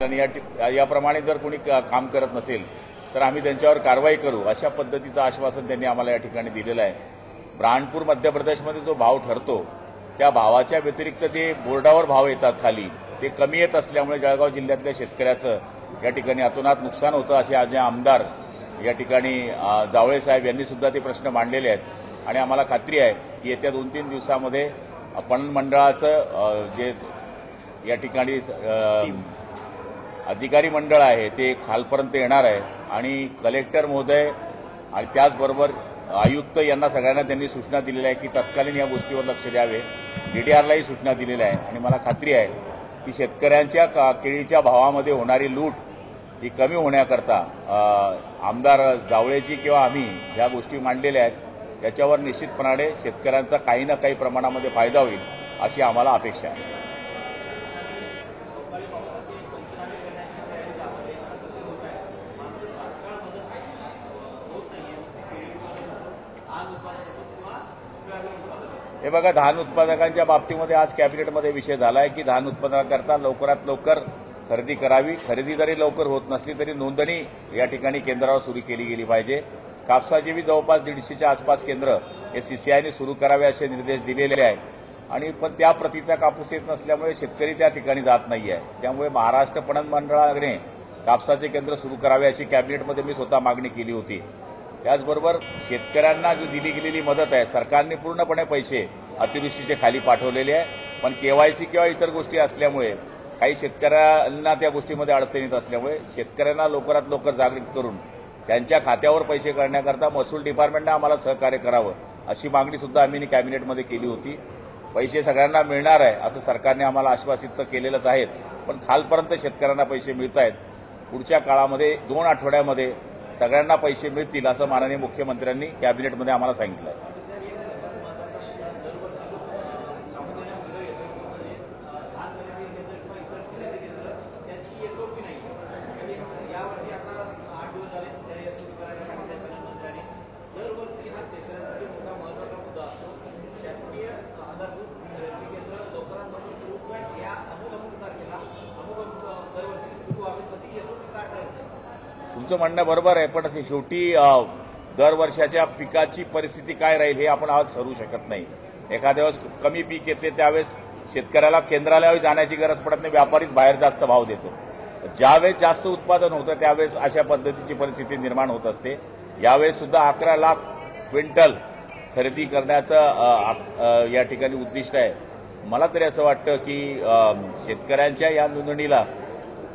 आणि याप्रमाणे जर कोणी काम करत नसेल तर आम्ही त्यांच्यावर कारवाई करू अशा पद्धतीचं आश्वासन त्यांनी आम्हाला या ठिकाणी दिलेलं आहे। ब्राह्मणपूर मध्य प्रदेशमध्ये जो भाव ठरतो त्या भावाच्या व्यतिरिक्त जे बोर्डावर भाव येतात खाली ते कमी येत असल्यामुळे जळगाव जिल्ह्यातल्या शेतकऱ्याचं या ठिकाणी अतोनात नुकसान होतं असे आज आमदार या ठिकाणी जावळे साहेब यांनी सुद्धा ते प्रश्न मांडलेले आहेत आणि आम्हाला खात्री आहे की येत्या 2-3 दिवसामध्ये पणन मंडळाचं जे या ठिकाणी अधिकारी मंडळ आहे ते खालपर्यंत येणार आहे आणि कलेक्टर महोदय आणि त्याचबरोबर आयुक्त यांना सगळ्यांना त्यांनी सूचना दिलेल्या आहे की तत्कालीन या गोष्टीवर लक्ष द्यावे। DDRलाही सूचना दिलेल्या आहे आणि मला खात्री आहे की शेतकऱ्यांच्या केळीच्या भावामध्ये होणारी लूट ही कमी होण्याकरता आमदार जावळेजी किंवा आम्ही ह्या गोष्टी मांडलेल्या आहेत त्याच्यावर निश्चितपणाने शेतकऱ्यांचा काही ना काही प्रमाणामध्ये फायदा होईल अशी आम्हाला अपेक्षा आहे। हे बघा, धान उत्पादकांच्या बाबतीमध्ये आज कॅबिनेटमध्ये विषय झाला आहे की धान उत्पादनाकरता लवकरात लवकर खरेदी करावी। खरेदी जरी लवकर होत नसली तरी नोंदणी या ठिकाणी केंद्रावर सुरू केली गेली पाहिजे। कापसाची बी जवळपास 150च्या आसपास केंद्र हे CCIने सुरू करावे असे निर्देश दिलेले आहेत आणि पण त्या प्रतीचा कापूस येत नसल्यामुळे शेतकरी त्या ठिकाणी जात नाही आहे। त्यामुळे महाराष्ट्र पणन मंडळाने कापसाचे केंद्र सुरू करावे अशी कॅबिनेटमध्ये मी स्वतः मागणी केली होती। त्याचबरोबर शेतकऱ्यांना जी दिली गेलेली मदत आहे सरकारने पूर्णपणे पैसे अतिवृष्टीचे खाली पाठवलेले आहे, पण KYC किंवा इतर गोष्टी असल्यामुळे काही शेतकऱ्यांना त्या गोष्टीमध्ये अडचणीत असल्यामुळे शेतकऱ्यांना लवकरात लवकर जागृत करून त्यांच्या खात्यावर पैसे करण्याकरता महसूल डिपार्टमेंटने आम्हाला सहकार्य करावं अशी मागणी सुद्धा आम्ही कॅबिनेटमध्ये केली होती। पैसे सगळ्यांना मिळणार आहे असं सरकारने आम्हाला आश्वासित तर केलेलंच आहे, पण खालपर्यंत शेतकऱ्यांना पैसे मिळत आहेत। पुढच्या काळामध्ये 2 आठवड्यामध्ये सगळ्यांना पैसे मिळतील असं माननीय मुख्यमंत्र्यांनी कॅबिनेटमध्ये आम्हाला सांगितलं आहे। तुमचं म्हणणं बरोबर आहे, पण शेवटी दरवर्षाच्या पिकाची परिस्थिती काय राहील हे आपण आज ठरवू शकत नाही। एखाद्या वेळेस कमी पीक येते त्यावेळेस शेतकऱ्याला केंद्रालयावर जाण्याची गरज पडत नाही, व्यापारीच बाहेर जास्त भाव देतो। ज्यावेळेस जास्त उत्पादन होतं त्यावेळेस अशा पद्धतीची परिस्थिती निर्माण होत असते। यावेळेस सुद्धा 11 लाख क्विंटल खरेदी करण्याचं या ठिकाणी उद्दिष्ट आहे। मला तरी असं वाटतं की शेतकऱ्यांच्या या नोंदणीला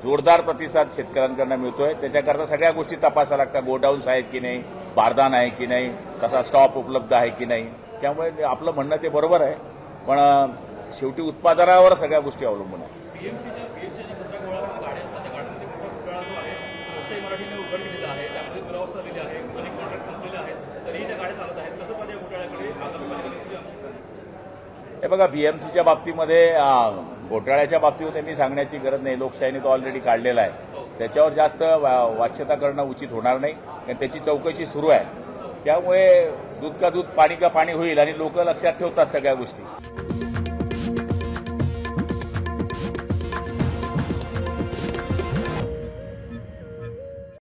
जोरदार प्रतिसाद शेतकऱ्यांकडून मिळतोय। त्याच्याकरता सगळ्या गोष्टी तपासाव्या लागतात, गोडाऊन्स आहेत की नाही, बारदान आहे की नाही, तसा स्टॉक उपलब्ध आहे की नाही। त्यामुळे आपलं म्हणणं ते बरोबर आहे, पण शेवटी उत्पादनावर सगळ्या गोष्टी अवलंबून आहेत। हे बघा, BMCच्या बाबतीमध्ये घोटाळ्याच्या बाबतीमध्ये मी सांगण्याची गरज नाही, लोकशाहीने तो ऑलरेडी काढलेला आहे। त्याच्यावर जास्त वाच्यता करणं उचित होणार नाही, कारण त्याची चौकशी सुरू आहे। त्यामुळे दूध का दूध पाणी का पाणी होईल आणि लोक लक्षात ठेवतात सगळ्या गोष्टी।